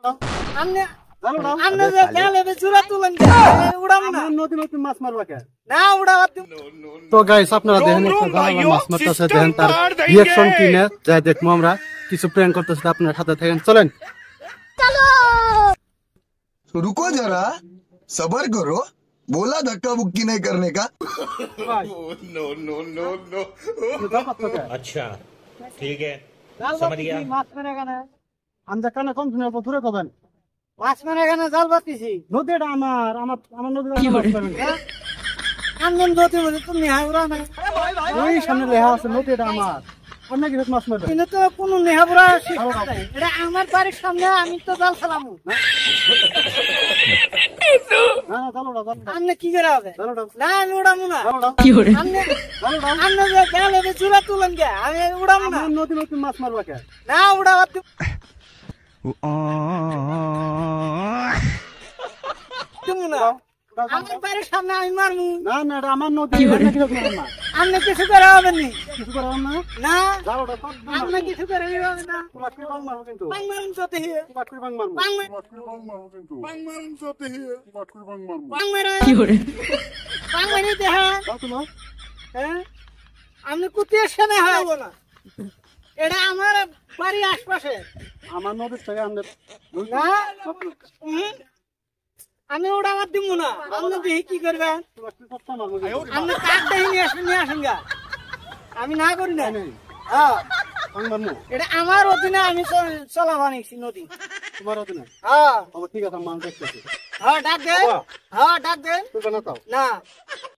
আমনে আমনে যে জালে বে চুরা তুলেন উড়াম না নদী নদী মাছ মারবা কে না উড়াবার তো গাইস আপনারা দেখেন একটা জালালা মাছ মারতেছে দেখেন তার রিঅ্যাকশন কি না যাই দেখবো আমরা কিছু প্র্যাঙ্ক করতেছে আপনারা সাথে থাকেন চলেন रुको जरा सबर करो बोला धक्का बुक्की नहीं करने का नो नो नो नो अच्छा ठीक है समझ गया মাছ মেরে কেন আমরা কানে কম শুনে ধরে কবেন মাছ মেরে কেন জাল বাতিছি নদীটা আমার আমার আমার নদীটা মাছ মারবেন আমনে নদী মধ্যে তুমি হাই উড়া না ওই সামনে লেখা আছে নদীটা আমার অন্য কিছু মাছ মারবেন কিন্তু তো কোনো নেহাবুরা শিক্ষা নাই এটা আমার বাড়ির সামনে আমি তো জাল ফেলামু না না চলো না আমনে কি করে হবে না আমি উড়ামু না চলো আমনে আমনে যে জালে বে চুরা তুলেন কে আমি উড়ামু না নদী নদী মাছ মারবা কে না উড়াবার তুমি না আমার বাড়ির সামনে আমি মারমু না না এটা আমার নদী অন্য কিছু মারবেন না আমনে কিছু করে হবে নি কিছু করার না না জালোটা সব আমনে কিছু করে হবে না তোমার কি বাং মারবো কিন্তু পাং মারুন সাথে হে তোমার কি বাং মারবো পাং মারা কি করে পাং মারি দেখা দাও তোমার হ্যাঁ আমি কুতির সামনে হবো না এটা আমার বাড়ির আশপাশে আমার নদীর থেকে আমাদের না আমি ওটা আমার দিব না আপনি দেখি কি করবেন তোমার কি সস্তা মারবো আপনি কাক দেখি নিয়ে আসেন গা আমি না করি না হ্যাঁ বাং মারবো এটা আমার অধীনে আমি চলা বানিয়েছি নদী তোমার হতে না হ্যাঁ ঠিক আছে মান দেখতেছি হ্যাঁ ডাক দেন হ্যাঁ ডাক দেন তুই বানাতাও না